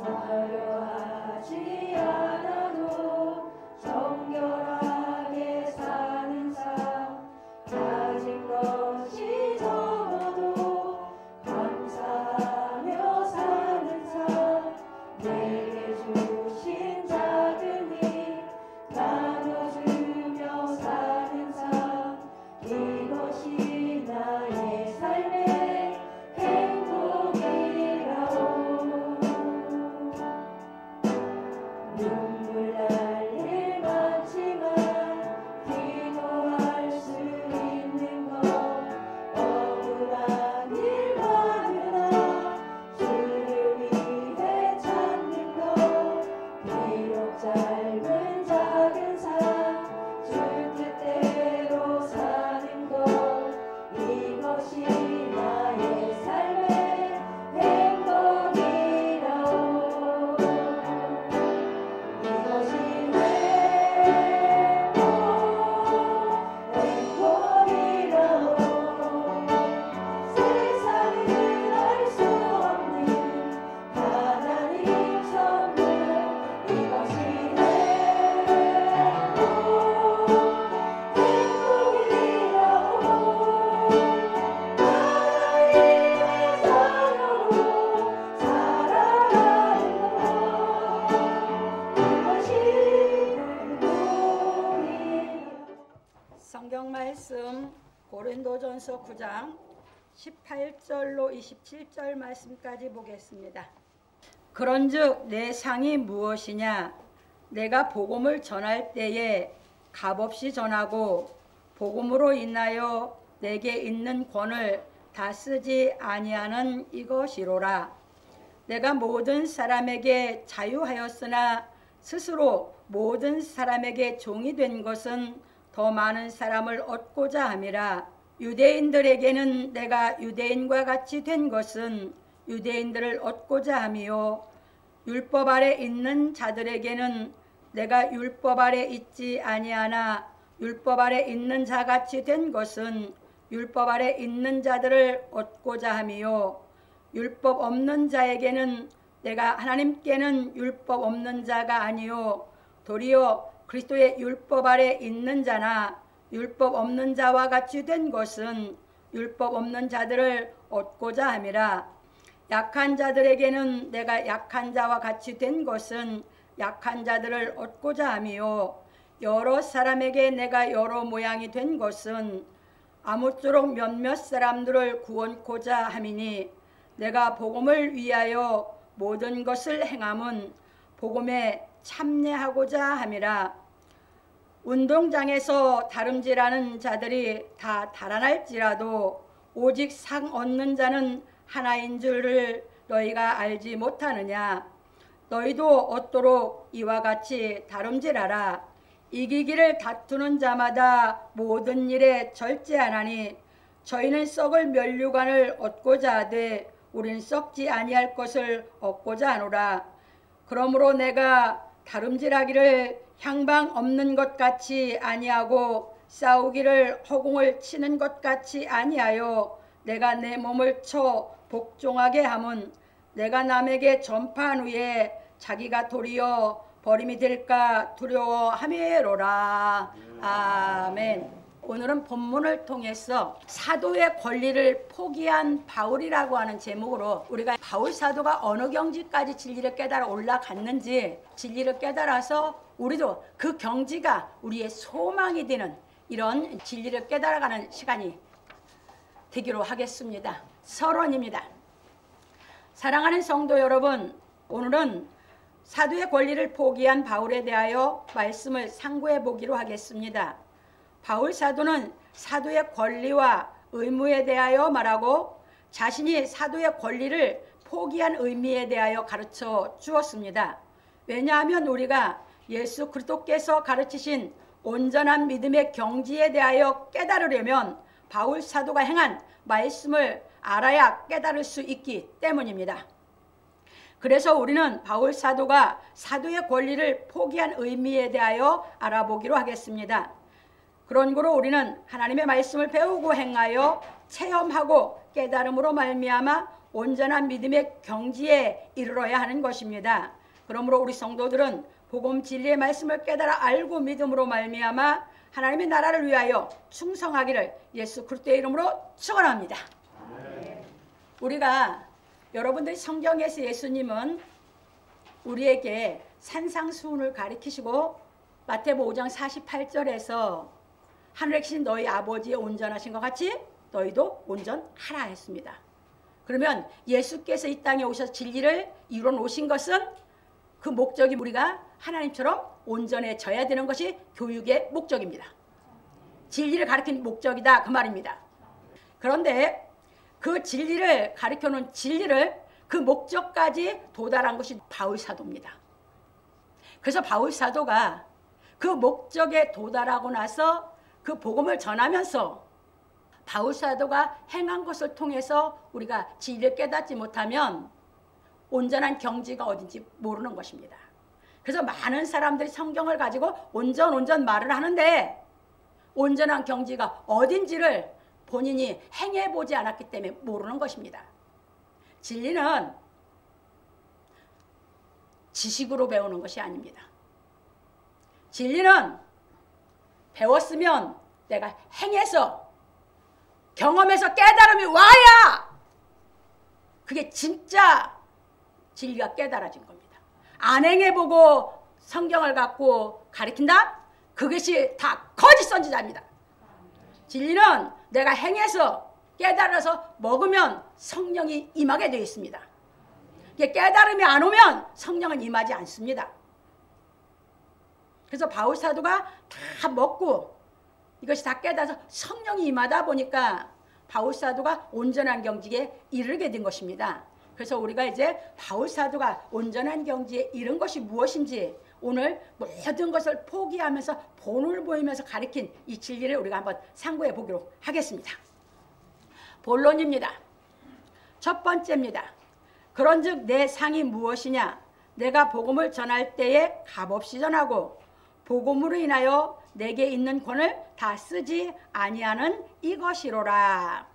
화려하지 않아도 정결하게 사는 삶, 가진 것이 적어도 감사하며 사는 삶, 내게 주신 작은 힘 나눠주며 사는 삶, 이것이 나의 삶의 행복이라오. 눈물 날 일 많지만 기도할 수 있는 것, 억울한 일 많으나 주를 위해 찾는 것, 비록 짧은 작은 삶 주 뜻대로 사는 것, 이것이 나의 삶의 행복이라오. 이것이 행복이라오. 세상은 알 수 없는 하나님 선물, 이것이 행복이라오. 하나님의 자녀로 살아가는 것, 이것이 행복이라오. 성경 말씀 고린도전서 9장 18절로 27절 말씀까지 보겠습니다. 그런즉 내 상이 무엇이냐? 내가 복음을 전할 때에 값없이 전하고 복음으로 인하여 내게 있는 권을 다 쓰지 아니하는 이것이로라. 내가 모든 사람에게 자유하였으나 스스로 모든 사람에게 종이 된 것은 더 많은 사람을 얻고자 함이라. 유대인들에게는 내가 유대인과 같이 된 것은 유대인들을 얻고자 함이요, 율법 아래 있는 자들에게는 내가 율법 아래 있지 아니하나 율법 아래 있는 자같이 된 것은 율법 아래 있는 자들을 얻고자 함이요, 율법 없는 자에게는 내가 하나님께는 율법 없는 자가 아니요 도리어 그리스도의 율법 아래 있는 자나 율법 없는 자와 같이 된 것은 율법 없는 자들을 얻고자 함이라. 약한 자들에게는 내가 약한 자와 같이 된 것은 약한 자들을 얻고자 함이요, 여러 사람에게 내가 여러 모양이 된 것은 아무쪼록 몇몇 사람들을 구원코자 함이니, 내가 복음을 위하여 모든 것을 행함은 복음에 참여하고자 함이라. 운동장에서 다름질하는 자들이 다 달아날지라도 오직 상 얻는 자는 하나인 줄을 너희가 알지 못하느냐? 너희도 얻도록 이와 같이 다름질하라. 이기기를 다투는 자마다 모든 일에 절제하나니 저희는 썩을 면류관을 얻고자 하되 우린 썩지 아니할 것을 얻고자 하노라. 그러므로 내가 다름질하기를 향방 없는 것 같이 아니하고 싸우기를 허공을 치는 것 같이 아니하여 내가 내 몸을 쳐 복종하게 함은 내가 남에게 전파한 후에 자기가 도리어 버림이 될까 두려워함이로라. 아멘. 오늘은 본문을 통해서 사도의 권리를 포기한 바울이라고 하는 제목으로 우리가 바울 사도가 어느 경지까지 진리를 깨달아 올라갔는지, 진리를 깨달아서 우리도 그 경지가 우리의 소망이 되는 이런 진리를 깨달아가는 시간이 되기로 하겠습니다. 서론입니다. 사랑하는 성도 여러분, 오늘은 사도의 권리를 포기한 바울에 대하여 말씀을 상고해 보기로 하겠습니다. 바울 사도는 사도의 권리와 의무에 대하여 말하고 자신이 사도의 권리를 포기한 의미에 대하여 가르쳐 주었습니다. 왜냐하면 우리가 예수 그리스도께서 가르치신 온전한 믿음의 경지에 대하여 깨달으려면 바울 사도가 행한 말씀을 알아야 깨달을 수 있기 때문입니다. 그래서 우리는 바울 사도가 사도의 권리를 포기한 의미에 대하여 알아보기로 하겠습니다. 그런 거로 우리는 하나님의 말씀을 배우고 행하여 체험하고 깨달음으로 말미암아 온전한 믿음의 경지에 이르러야 하는 것입니다. 그러므로 우리 성도들은 복음 진리의 말씀을 깨달아 알고 믿음으로 말미암아 하나님의 나라를 위하여 충성하기를 예수 그리스도의 이름으로 축원합니다. 우리가 여러분들이 성경에서 예수님은 우리에게 산상수훈을 가리키시고 마태복음 5장 48절에서 하늘에 계신 너희 아버지의 온전하신 것 같이 너희도 온전하라 했습니다. 그러면 예수께서 이 땅에 오셔서 진리를 이루어 놓으신 것은 그 목적이 우리가 하나님처럼 온전해져야 되는 것이 교육의 목적입니다. 진리를 가리키는 목적이다 그 말입니다. 그런데 그 진리를 가리켜놓은 진리를 그 목적까지 도달한 것이 바울 사도입니다. 그래서 바울 사도가 그 목적에 도달하고 나서 그 복음을 전하면서 바울 사도가 행한 것을 통해서 우리가 진리를 깨닫지 못하면 온전한 경지가 어딘지 모르는 것입니다. 그래서 많은 사람들이 성경을 가지고 온전 말을 하는데 온전한 경지가 어딘지를 본인이 행해보지 않았기 때문에 모르는 것입니다. 진리는 지식으로 배우는 것이 아닙니다. 진리는 배웠으면 내가 행해서 경험해서 깨달음이 와야 그게 진짜 진리가 깨달아진 겁니다. 안 행해보고 성경을 갖고 가르친다? 그것이 다 거짓 선지자입니다. 진리는 내가 행해서 깨달아서 먹으면 성령이 임하게 되어 있습니다. 깨달음이 안 오면 성령은 임하지 않습니다. 그래서 바울 사도가 다 먹고 이것이 다 깨달아서 성령이 임하다 보니까 바울 사도가 온전한 경지에 이르게 된 것입니다. 그래서 우리가 이제 바울 사도가 온전한 경지에 이른 것이 무엇인지 오늘 모든 것을 포기하면서 본을 보이면서 가리킨 이 진리를 우리가 한번 상고해 보기로 하겠습니다. 본론입니다. 첫 번째입니다. 그런즉 내 상이 무엇이냐? 내가 복음을 전할 때에 값없이 전하고 복음으로 인하여 내게 있는 권을 다 쓰지 아니하는 이것이로라.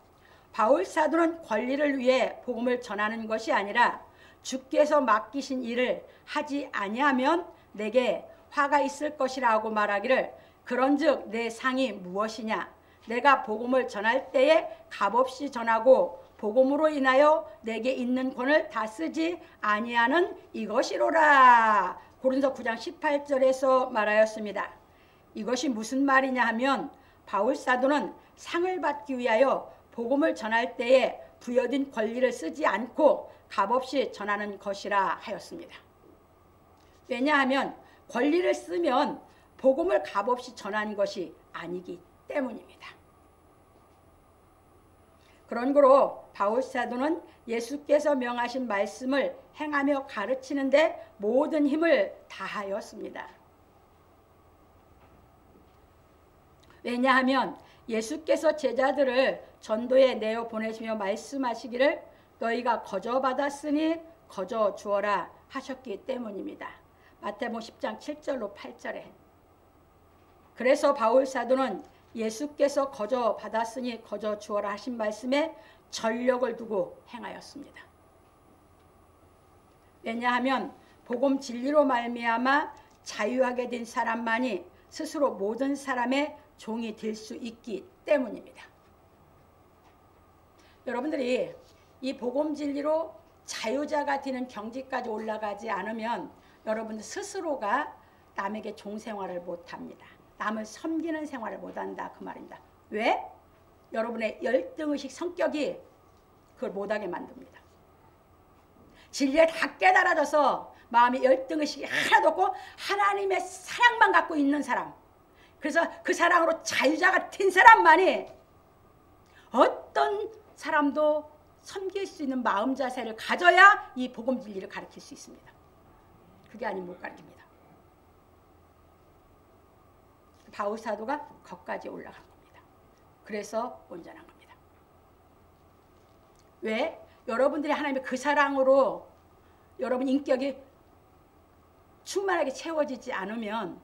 바울 사도는 권리를 위해 복음을 전하는 것이 아니라 주께서 맡기신 일을 하지 아니하면 내게 화가 있을 것이라고 말하기를 그런즉 내 상이 무엇이냐? 내가 복음을 전할 때에 값없이 전하고 복음으로 인하여 내게 있는 권을 다 쓰지 아니하는 이것이로라. 고린도 9장 18절에서 말하였습니다. 이것이 무슨 말이냐 하면 바울 사도는 상을 받기 위하여 복음을 전할 때에 부여된 권리를 쓰지 않고 값없이 전하는 것이라 하였습니다. 왜냐하면 권리를 쓰면 복음을 값없이 전하는 것이 아니기 때문입니다. 그러므로 바울 사도는 예수께서 명하신 말씀을 행하며 가르치는데 모든 힘을 다하였습니다. 왜냐하면 예수께서 제자들을 전도에 내어 보내시며 말씀하시기를 너희가 거저 받았으니 거저 주어라 하셨기 때문입니다. 마태복음 10장 7절로 8절에. 그래서 바울 사도는 예수께서 거저 받았으니 거저 주어라 하신 말씀에 전력을 두고 행하였습니다. 왜냐하면 복음 진리로 말미암아 자유하게 된 사람만이 스스로 모든 사람의 종이 될 수 있기 때문입니다. 여러분들이 이 복음 진리로 자유자가 되는 경지까지 올라가지 않으면 여러분들 스스로가 남에게 종생활을 못합니다. 남을 섬기는 생활을 못한다 그 말입니다. 왜? 여러분의 열등의식 성격이 그걸 못하게 만듭니다. 진리에 다 깨달아져서 마음의 열등의식이 하나도 없고 하나님의 사랑만 갖고 있는 사람, 그래서 그 사랑으로 자유자가 된 사람만이 어떤 사람도 섬길 수 있는 마음 자세를 가져야 이 복음 진리를 가르칠 수 있습니다. 그게 아니면 못 가르칩니다. 바울 사도가 거기까지 올라간 겁니다. 그래서 온전한 겁니다. 왜? 여러분들이 하나님의 그 사랑으로 여러분 인격이 충만하게 채워지지 않으면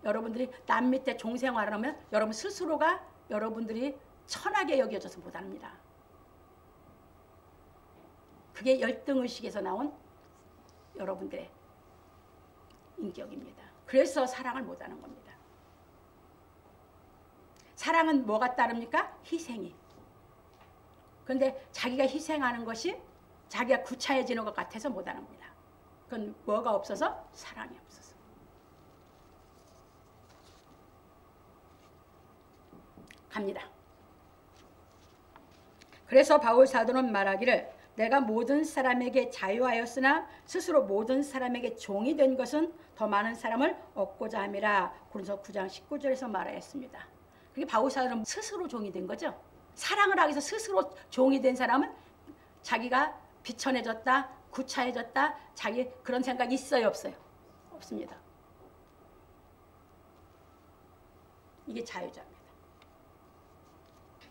여러분들이 남 밑에 종생활을 하면 여러분 스스로가 여러분들이 천하게 여겨져서 못합니다. 그게 열등의식에서 나온 여러분들의 인격입니다. 그래서 사랑을 못하는 겁니다. 사랑은 뭐가 따릅니까? 희생이. 그런데 자기가 희생하는 것이 자기가 구차해지는 것 같아서 못하는 겁니다. 그건 뭐가 없어서? 사랑이 없어서. 갑니다. 그래서 바울 사도는 말하기를 내가 모든 사람에게 자유하였으나 스스로 모든 사람에게 종이 된 것은 더 많은 사람을 얻고자 함이라. 고린도서 9장 19절에서 말하였습니다. 그게 바울 사도는 스스로 종이 된 거죠. 사랑을 하기 위해서 스스로 종이 된 사람은 자기가 비천해졌다, 구차해졌다, 자기 그런 생각이 있어요, 없어요? 없습니다. 이게 자유자입니다.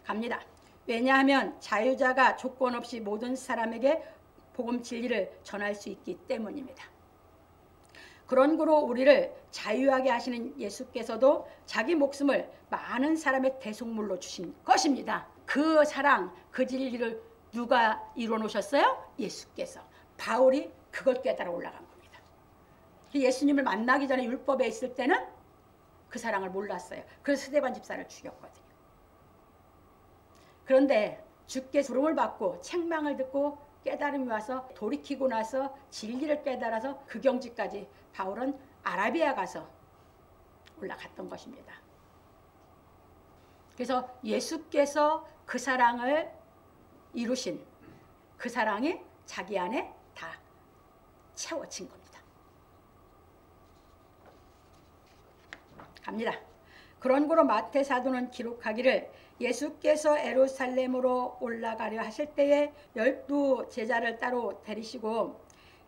갑니다. 왜냐하면 자유자가 조건 없이 모든 사람에게 복음 진리를 전할 수 있기 때문입니다. 그런 거로 우리를 자유하게 하시는 예수께서도 자기 목숨을 많은 사람의 대속물로 주신 것입니다. 그 사랑, 그 진리를 누가 이루어 놓으셨어요? 예수께서. 바울이 그걸 깨달아 올라간 겁니다. 예수님을 만나기 전에 율법에 있을 때는 그 사랑을 몰랐어요. 그래서 스데반 집사를 죽였거든요. 그런데 주께 부름을 받고 책망을 듣고 깨달음이 와서 돌이키고 나서 진리를 깨달아서 그 경지까지 바울은 아라비아 가서 올라갔던 것입니다. 그래서 예수께서 그 사랑을 이루신 그 사랑이 자기 안에 다 채워진 겁니다. 갑니다. 그런 거로 마태 사도는 기록하기를 예수께서 예루살렘으로 올라가려 하실 때에 12 제자를 따로 데리시고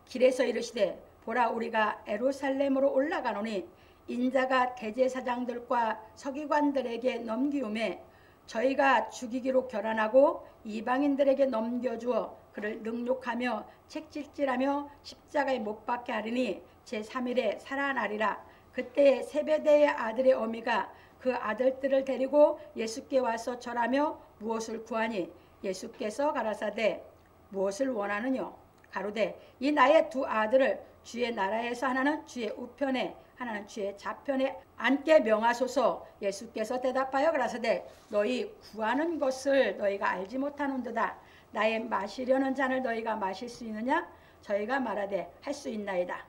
길에서 이르시되 보라 우리가 예루살렘으로 올라가노니 인자가 대제사장들과 서기관들에게 넘기움에 저희가 죽이기로 결단하고 이방인들에게 넘겨주어 그를 능욕하며 책질질하며 십자가에 못 박게 하리니 제3일에 살아나리라. 그때 세베대의 아들의 어미가 그 아들들을 데리고 예수께 와서 절하며 무엇을 구하니 예수께서 가라사대 무엇을 원하느뇨? 가로되 이 나의 두 아들을 주의 나라에서 하나는 주의 우편에 하나는 주의 좌편에 앉게 명하소서. 예수께서 대답하여 가라사대 너희 구하는 것을 너희가 알지 못하는도다. 나의 마시려는 잔을 너희가 마실 수 있느냐? 저희가 말하되 할 수 있나이다.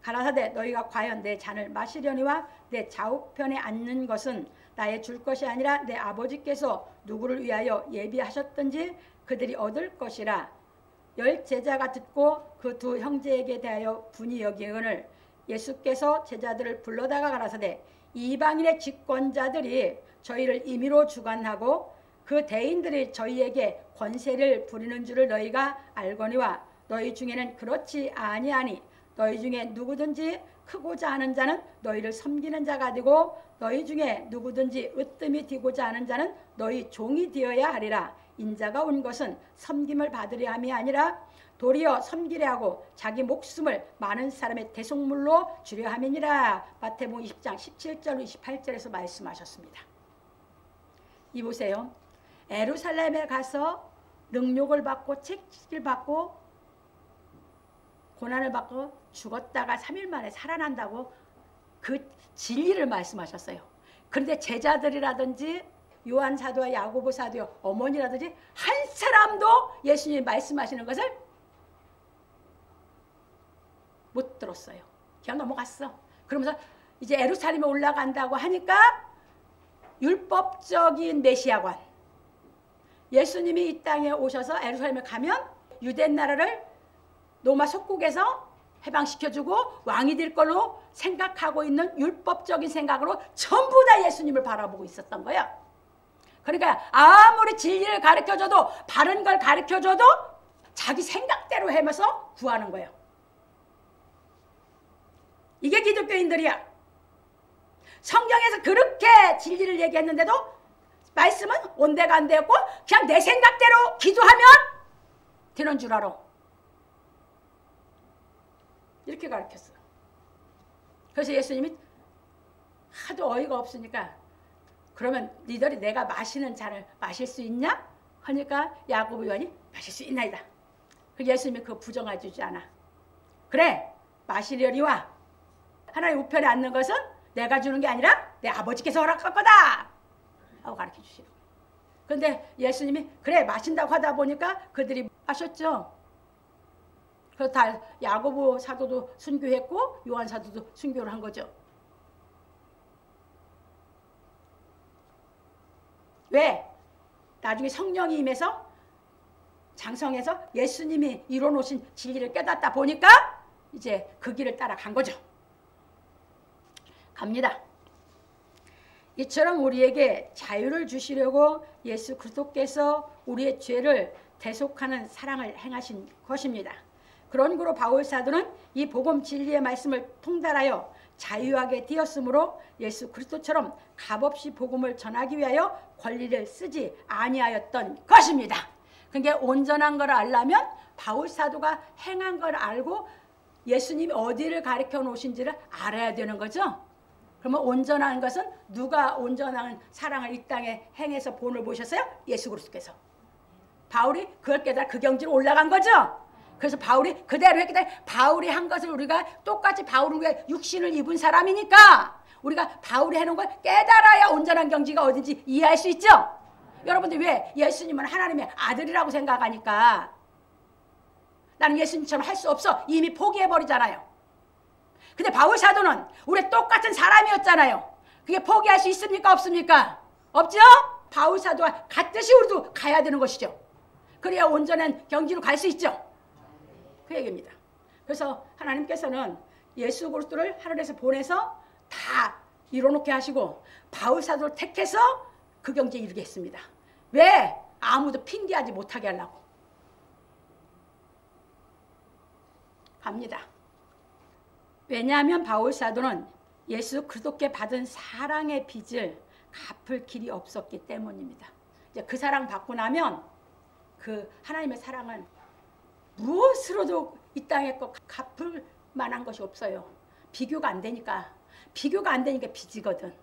가라사대 너희가 과연 내 잔을 마시려니와 내 좌우편에 앉는 것은 나의 줄 것이 아니라 내 아버지께서 누구를 위하여 예비하셨든지 그들이 얻을 것이라. 10 제자가 듣고 그 두 형제에게 대하여 분이 여기거늘 예수께서 제자들을 불러다가 가라사대 이방인의 집권자들이 저희를 임의로 주관하고 그 대인들이 저희에게 권세를 부리는 줄을 너희가 알거니와 너희 중에는 그렇지 아니하니 너희 중에 누구든지 크고자 하는 자는 너희를 섬기는 자가 되고 너희 중에 누구든지 으뜸이 되고자 하는 자는 너희 종이 되어야 하리라. 인자가 온 것은 섬김을 받으려 함이 아니라 도리어 섬기려 하고 자기 목숨을 많은 사람의 대속물로 주려 함이니라. 마태복음 20장 17절 28절에서 말씀하셨습니다. 이 보세요. 예루살렘에 가서 능욕을 받고 책질 받고 고난을 받고 죽었다가 3일 만에 살아난다고 그 진리를 말씀하셨어요. 그런데 제자들이라든지 요한 사도와 야고보 사도와 어머니라든지 한 사람도 예수님이 말씀하시는 것을 못 들었어요. 그냥 넘어갔어. 그러면서 이제 예루살렘에 올라간다고 하니까 율법적인 메시아관 예수님이 이 땅에 오셔서 예루살렘에 가면 유대 나라를 로마 속국에서 해방시켜주고 왕이 될 걸로 생각하고 있는 율법적인 생각으로 전부 다 예수님을 바라보고 있었던 거예요. 그러니까 아무리 진리를 가르쳐줘도 바른 걸 가르쳐줘도 자기 생각대로 하면서 구하는 거예요. 이게 기독교인들이야. 성경에서 그렇게 진리를 얘기했는데도 말씀은 온데간데였고 그냥 내 생각대로 기도하면 되는 줄 알아. 이렇게 가르쳤어. 그래서 예수님이 하도 어이가 없으니까 그러면 니들이 내가 마시는 잔을 마실 수 있냐? 하니까 야고보 요한이 마실 수 있나이다. 예수님이 그거 부정해 주지 않아. 그래, 마시려니와 하나님 우편에 앉는 것은 내가 주는 게 아니라 내 아버지께서 허락할 거다 하고 가르쳐 주시는 거예요. 그런데 예수님이 그래 마신다고 하다 보니까 그들이 마셨죠. 그래서 다 야고보 사도도 순교했고 요한 사도도 순교를 한 거죠. 왜? 나중에 성령이 임해서 장성해서 예수님이 이뤄놓으신 진리를 깨닫다 보니까 이제 그 길을 따라간 거죠. 갑니다. 이처럼 우리에게 자유를 주시려고 예수 그리스도께서 우리의 죄를 대속하는 사랑을 행하신 것입니다. 그런 고로 바울 사도는 이 복음 진리의 말씀을 통달하여 자유하게 되었으므로 예수 그리스도처럼 값없이 복음을 전하기 위하여 권리를 쓰지 아니하였던 것입니다. 그게 온전한 걸 알려면 바울 사도가 행한 걸 알고 예수님이 어디를 가르쳐 놓으신지를 알아야 되는 거죠. 그러면 온전한 것은 누가 온전한 사랑을 이 땅에 행해서 본을 보셨어요? 예수 그리스도께서. 바울이 그걸 깨달아 그 경지로 올라간 거죠. 그래서 바울이 그대로 했기 때문에 바울이 한 것을 우리가 똑같이 바울은 육신을 입은 사람이니까 우리가 바울이 해놓은 걸 깨달아야 온전한 경지가 어딘지 이해할 수 있죠. 여러분들 왜 예수님은 하나님의 아들이라고 생각하니까 나는 예수님처럼 할 수 없어 이미 포기해버리잖아요. 근데 바울 사도는 우리 똑같은 사람이었잖아요. 그게 포기할 수 있습니까 없습니까? 없죠? 바울 사도와 같듯이 우리도 가야 되는 것이죠. 그래야 온전한 경지로 갈 수 있죠. 그 얘기입니다. 그래서 하나님께서는 예수 그리스도를 하늘에서 보내서 다 이뤄놓게 하시고 바울 사도를 택해서 그 경지에 이르게 했습니다. 왜? 아무도 핑계하지 못하게 하려고. 갑니다. 왜냐하면 바울 사도는 예수 그리스도께 받은 사랑의 빚을 갚을 길이 없었기 때문입니다. 이제 그 사랑 받고 나면 그 하나님의 사랑은 무엇으로도 이 땅에 거 갚을 만한 것이 없어요. 비교가 안 되니까. 비교가 안 되니까 빚이거든.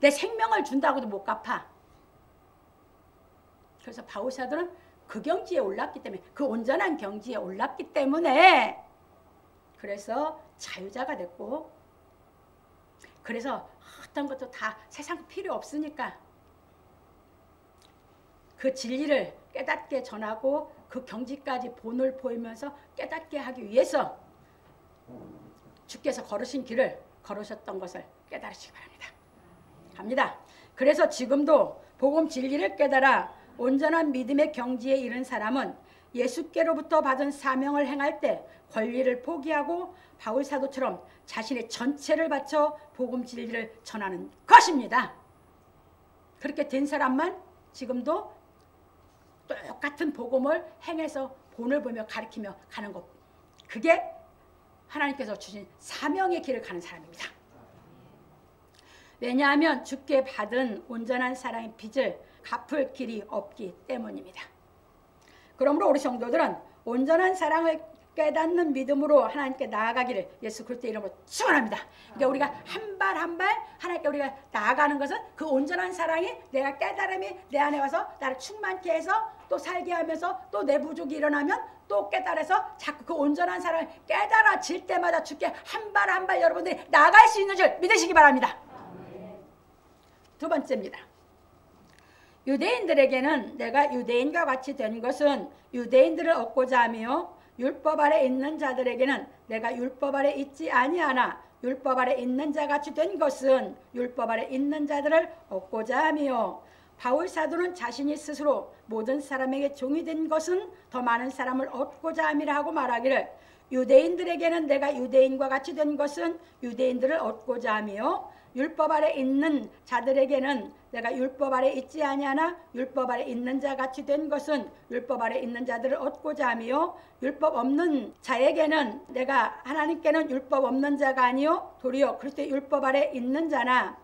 내 생명을 준다고도 못 갚아. 그래서 바울 사도는 그 경지에 올랐기 때문에 그 온전한 경지에 올랐기 때문에 그래서 자유자가 됐고 그래서 어떤 것도 다 세상 필요 없으니까 그 진리를 깨닫게 전하고 그 경지까지 본을 보이면서 깨닫게 하기 위해서 주께서 걸으신 길을 걸으셨던 것을 깨달으시기 바랍니다. 갑니다. 그래서 지금도 복음 진리를 깨달아 온전한 믿음의 경지에 이른 사람은 예수께로부터 받은 사명을 행할 때 권리를 포기하고 바울 사도처럼 자신의 전체를 바쳐 복음 진리를 전하는 것입니다. 그렇게 된 사람만 지금도 똑같은 복음을 행해서 본을 보며 가르치며 가는 것. 그게 하나님께서 주신 사명의 길을 가는 사람입니다. 왜냐하면 주께 받은 온전한 사랑의 빚을 갚을 길이 없기 때문입니다. 그러므로 우리 성도들은 온전한 사랑을 깨닫는 믿음으로 하나님께 나아가기를 예수 그리스도 이름으로 축원합니다. 그러니까 우리가 한 발 한 발 하나님께 우리가 나아가는 것은 그 온전한 사랑이 내가 깨달음이 내 안에 와서 나를 충만케 해서 또 살게 하면서 또 내 부족이 일어나면 또 깨달아서 자꾸 그 온전한 사랑을 깨달아질 때마다 주께 한 발 한 발 여러분들이 나아갈 수 있는 줄 믿으시기 바랍니다. 두 번째입니다. 유대인들에게는 내가 유대인과 같이 된 것은 유대인들을 얻고자 하며 율법 아래 있는 자들에게는 내가 율법 아래 있지 아니하나 율법 아래 있는 자 같이 된 것은 율법 아래 있는 자들을 얻고자 하며 바울 사도는 자신이 스스로 모든 사람에게 종이 된 것은 더 많은 사람을 얻고자 함이라 하고 말하기를 유대인들에게는 내가 유대인과 같이 된 것은 유대인들을 얻고자 하며 율법 아래 있는 자들에게는 내가 율법 아래 있지 아니하나 율법 아래 있는 자 같이 된 것은 율법 아래 있는 자들을 얻고자 하며 율법 없는 자에게는 내가 하나님께는 율법 없는 자가 아니요 도리어 그리스도의 율법 아래 있는 자나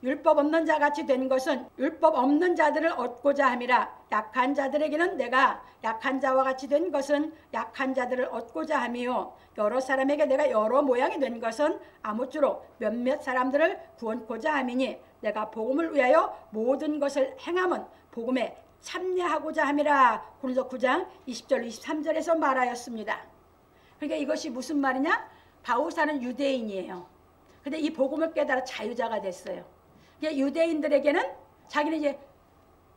율법 없는 자 같이 된 것은 율법 없는 자들을 얻고자 함이라. 약한 자들에게는 내가 약한 자와 같이 된 것은 약한 자들을 얻고자 하며 여러 사람에게 내가 여러 모양이 된 것은 아무쪼록 몇몇 사람들을 구원코자 함이니 내가 복음을 위하여 모든 것을 행함은 복음의 참여하고자 함이라 고린도 9장 20절 23절에서 말하였습니다. 그러니까 이것이 무슨 말이냐? 바울사는 유대인이에요. 근데 이 복음을 깨달아 자유자가 됐어요. 그러니까 유대인들에게는 자기는 이제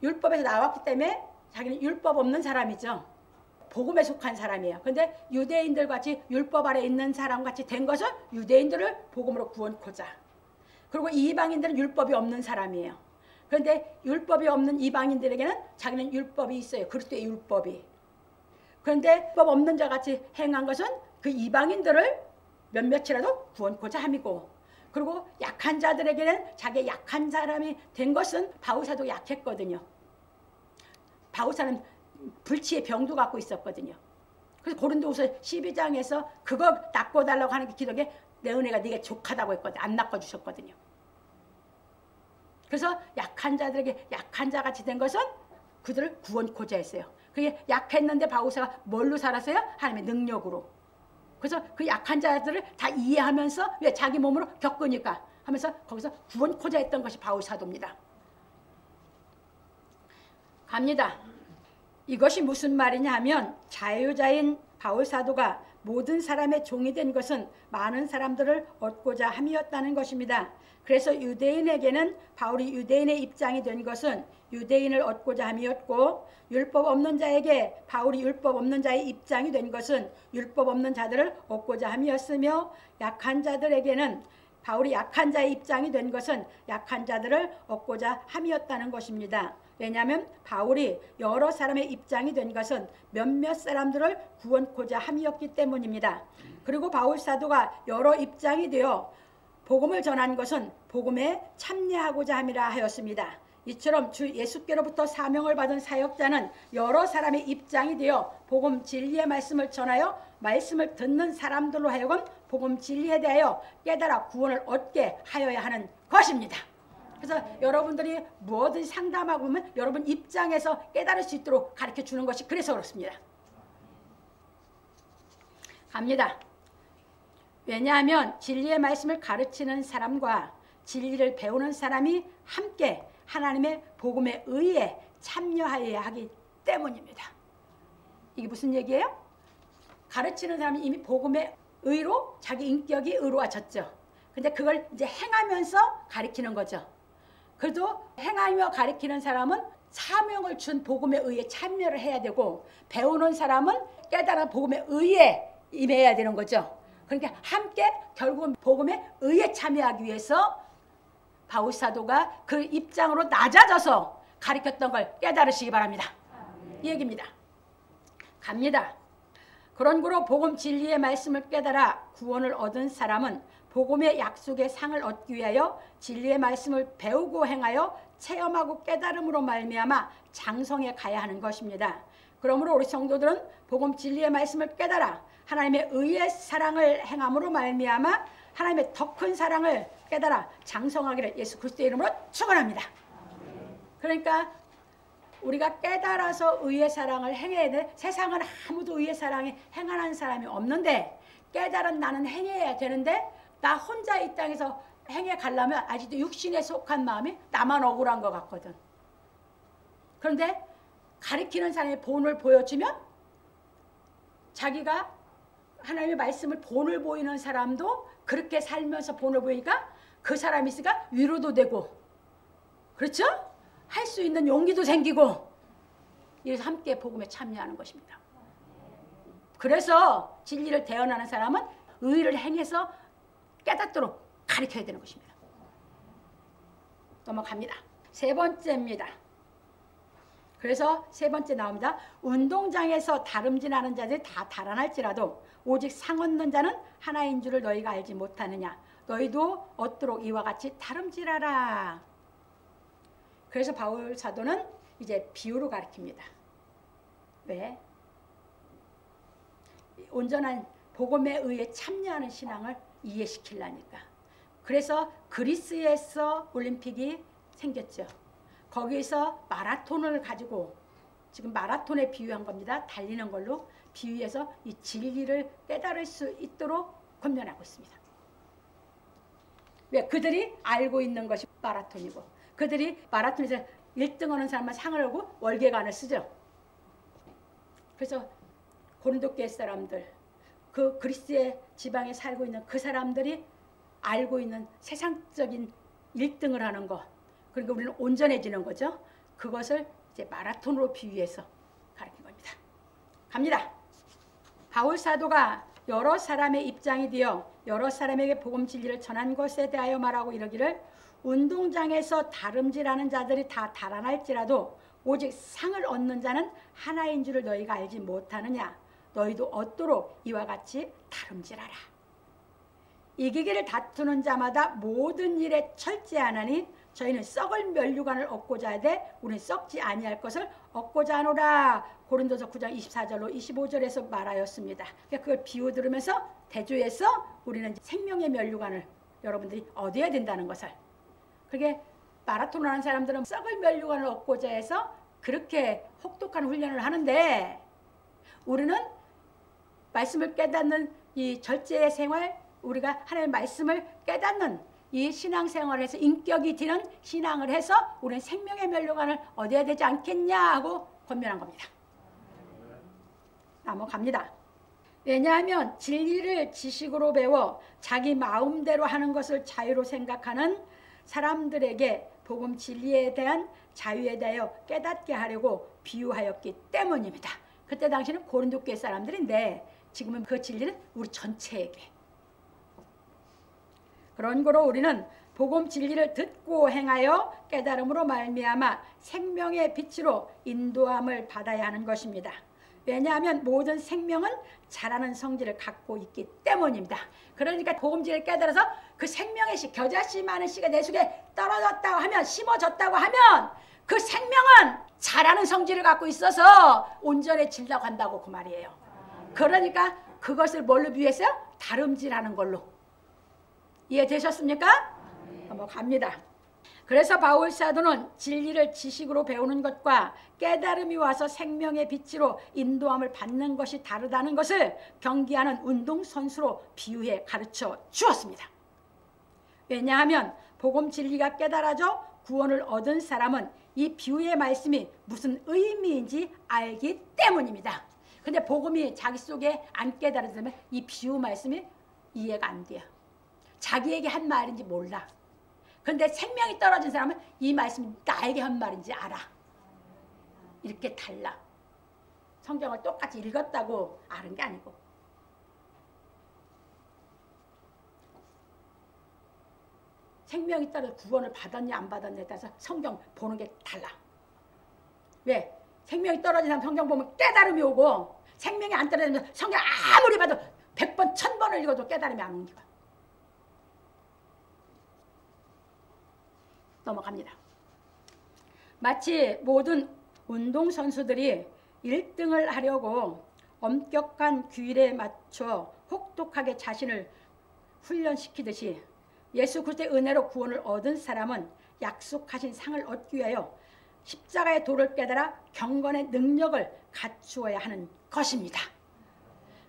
율법에서 나왔기 때문에 자기는 율법 없는 사람이죠. 복음에 속한 사람이에요. 그런데 유대인들 같이 율법 아래 있는 사람 같이 된 것은 유대인들을 복음으로 구원코자. 그리고 이방인들은 율법이 없는 사람이에요. 그런데 율법이 없는 이방인들에게는 자기는 율법이 있어요. 그리스도의 율법이. 그런데 율법 없는 자 같이 행한 것은 그 이방인들을 몇몇이라도 구원코자 함이고, 그리고 약한 자들에게는 자기 약한 사람이 된 것은 바울사도 약했거든요. 바울사는 불치의 병도 갖고 있었거든요. 그래서 고린도후서 12장에서 그거 낚아달라고 하는 게 기록에 내 은혜가 네게 족하다고 했거든요. 안 낚아주셨거든요. 그래서 약한 자들에게 약한 자같이 된 것은 그들을 구원코자 했어요. 그게 약했는데 바울사가 뭘로 살았어요? 하나님의 능력으로. 그래서 그 약한 자들을 다 이해하면서 왜 자기 몸으로 겪으니까 하면서 거기서 구원코자 했던 것이 바울사도입니다. 갑니다. 이것이 무슨 말이냐 하면 자유자인 바울사도가 모든 사람의 종이 된 것은 많은 사람들을 얻고자 함이었다는 것입니다. 그래서 유대인에게는 바울이 유대인의 입장이 된 것은 유대인을 얻고자 함이었고, 율법 없는 자에게 바울이 율법 없는 자의 입장이 된 것은 율법 없는 자들을 얻고자 함이었으며, 약한 자들에게는 바울이 약한 자의 입장이 된 것은 약한 자들을 얻고자 함이었다는 것입니다. 왜냐하면 바울이 여러 사람의 입장이 된 것은 몇몇 사람들을 구원코자 함이었기 때문입니다. 그리고 바울 사도가 여러 입장이 되어 복음을 전한 것은 복음에 참여하고자 함이라 하였습니다. 이처럼 주 예수께로부터 사명을 받은 사역자는 여러 사람의 입장이 되어 복음 진리의 말씀을 전하여 말씀을 듣는 사람들로 하여금 복음 진리에 대하여 깨달아 구원을 얻게 하여야 하는 것입니다. 그래서 여러분들이 뭐든 상담하고 보면 여러분 입장에서 깨달을 수 있도록 가르쳐 주는 것이 그래서 그렇습니다. 갑니다. 왜냐하면 진리의 말씀을 가르치는 사람과 진리를 배우는 사람이 함께 하나님의 복음에 의해 참여하여야 하기 때문입니다. 이게 무슨 얘기예요? 가르치는 사람이 이미 복음의 의로 자기 인격이 의로워졌죠. 근데 그걸 이제 행하면서 가르치는 거죠. 그래도 행하며 가르치는 사람은 사명을 준 복음에 의해 참여를 해야 되고, 배우는 사람은 깨달은 복음에 의해 임해야 되는 거죠. 그러니까 함께 결국은 복음에 의해 참여하기 위해서 바울 사도가 그 입장으로 낮아져서 가르쳤던 걸 깨달으시기 바랍니다. 이 얘기입니다. 갑니다. 그런 거로 복음 진리의 말씀을 깨달아 구원을 얻은 사람은 복음의 약속의 상을 얻기 위하여 진리의 말씀을 배우고 행하여 체험하고 깨달음으로 말미암아 장성에 가야 하는 것입니다. 그러므로 우리 성도들은 복음 진리의 말씀을 깨달아 하나님의 의의 사랑을 행함으로 말미암아 하나님의 더 큰 사랑을 깨달아 장성하기를 예수 그리스도의 이름으로 축원합니다. 그러니까 우리가 깨달아서 의의 사랑을 행해야 돼. 세상은 아무도 의의 사랑에 행하는 사람이 없는데 깨달은 나는 행해야 되는데 나 혼자 이 땅에서 행해 가려면 아직도 육신에 속한 마음이 나만 억울한 것 같거든. 그런데 가리키는 사람의 본을 보여주면 자기가 하나님의 말씀을 본을 보이는 사람도 그렇게 살면서 본을 보이니까 그 사람이 있으니까 위로도 되고, 그렇죠? 할 수 있는 용기도 생기고, 이래서 함께 복음에 참여하는 것입니다. 그래서 진리를 대언하는 사람은 의를 행해서 깨닫도록 가르쳐야 되는 것입니다. 넘어갑니다. 세 번째입니다. 그래서 세 번째 나옵니다. 운동장에서 다름질하는 자들이 다 달아날지라도 오직 상 얻는 자는 하나인 줄을 너희가 알지 못하느냐. 너희도 얻도록 이와 같이 다름질하라. 그래서 바울 사도는 이제 비유로 가르칩니다. 왜? 온전한 복음에 의해 참여하는 신앙을 이해시키려니까. 그래서 그리스에서 올림픽이 생겼죠. 거기에서 마라톤을 가지고 지금 마라톤에 비유한 겁니다. 달리는 걸로 비유해서 이 진리를 깨달을 수 있도록 권면하고 있습니다. 왜? 그들이 알고 있는 것이 마라톤이고 그들이 마라톤에서 1등 하는 사람만 상을 하고 월계관을 쓰죠. 그래서 고린도 교회 사람들, 그 그리스의 지방에 살고 있는 그 사람들이 알고 있는 세상적인 1등을 하는 거, 그러니까 우리는 온전해지는 거죠. 그것을 이제 마라톤으로 비유해서 가르친 겁니다. 갑니다. 바울 사도가 여러 사람의 입장이 되어 여러 사람에게 복음 진리를 전한 것에 대하여 말하고 이러기를, 운동장에서 다름질하는 자들이 다 달아날지라도 오직 상을 얻는 자는 하나인 줄을 너희가 알지 못하느냐. 너희도 얻도록 이와 같이 다름질하라. 이기기를 다투는 자마다 모든 일에 철저하나니 저희는 썩을 면류관을 얻고자 하되 우리는 썩지 아니할 것을 얻고자 하노라. 고린도서 9장 24절로 25절에서 말하였습니다. 그걸 비유 들으면서 대조해서 우리는 생명의 면류관을 여러분들이 얻어야 된다는 것을. 그게 마라톤을 하는 사람들은 썩을 면류관을 얻고자 해서 그렇게 혹독한 훈련을 하는데, 우리는 말씀을 깨닫는 이 절제의 생활, 우리가 하나님의 말씀을 깨닫는 이 신앙생활을 해서 인격이 드는 신앙을 해서 우리는 생명의 면류관을 얻어야 되지 않겠냐 하고 권면한 겁니다. 넘어갑니다. 왜냐하면 진리를 지식으로 배워 자기 마음대로 하는 것을 자유로 생각하는 사람들에게 복음 진리에 대한 자유에 대하여 깨닫게 하려고 비유하였기 때문입니다. 그때 당시는 고린도 교회 사람들인데 지금은 그 진리는 우리 전체에게. 그런 거로 우리는 복음 진리를 듣고 행하여 깨달음으로 말미암아 생명의 빛으로 인도함을 받아야 하는 것입니다. 왜냐하면 모든 생명은 자라는 성질을 갖고 있기 때문입니다. 그러니까 복음 진리를 깨달아서 그 생명의 씨, 겨자씨 많은 씨가 내 속에 떨어졌다고 하면, 심어졌다고 하면 그 생명은 자라는 성질을 갖고 있어서 온전해지려고 한다고 그 말이에요. 그러니까 그것을 뭘로 비유했어요? 다름질하는 걸로. 이해되셨습니까? 넘어갑니다. 그래서 바울 사도는 진리를 지식으로 배우는 것과 깨달음이 와서 생명의 빛으로 인도함을 받는 것이 다르다는 것을 경기하는 운동선수로 비유해 가르쳐 주었습니다. 왜냐하면 복음 진리가 깨달아져 구원을 얻은 사람은 이 비유의 말씀이 무슨 의미인지 알기 때문입니다. 근데 복음이 자기 속에 안 깨달아지면 이 비유 말씀이 이해가 안 돼요. 자기에게 한 말인지 몰라. 근데 생명이 떨어진 사람은 이 말씀이 나에게 한 말인지 알아. 이렇게 달라. 성경을 똑같이 읽었다고 아는 게 아니고. 생명이 떨어져 구원을 받았냐 안 받았냐에 따라서 성경 보는 게 달라. 왜? 생명이 떨어진 사람 성경 보면 깨달음이 오고, 생명이 안 떨어지면 성경 아무리 봐도 100번, 1000번을 읽어도 깨달음이 안 옵니다. 넘어갑니다. 마치 모든 운동선수들이 1등을 하려고 엄격한 규율에 맞춰 혹독하게 자신을 훈련시키듯이 예수 그리스도의 은혜로 구원을 얻은 사람은 약속하신 상을 얻기 위하여 십자가의 도를 깨달아 경건의 능력을 갖추어야 하는 것입니다.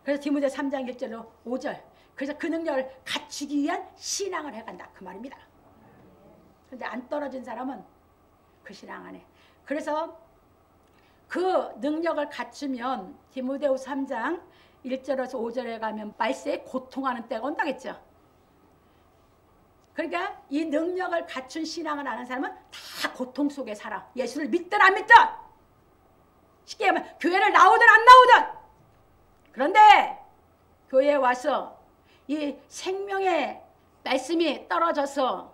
그래서 디모데 3장 1절로 5절, 그래서 그 능력을 갖추기 위한 신앙을 해간다 그 말입니다. 그런데 안 떨어진 사람은 그 신앙 안 해. 그래서 그 능력을 갖추면 디모데후서 3장 1절에서 5절에 가면 말세에 고통하는 때가 온다겠죠. 그러니까 이 능력을 갖춘 신앙을 아는 사람은 다 고통 속에 살아. 예수를 믿든 안 믿든. 쉽게 하면 교회를 나오든 안 나오든. 그런데 교회에 와서 이 생명의 말씀이 떨어져서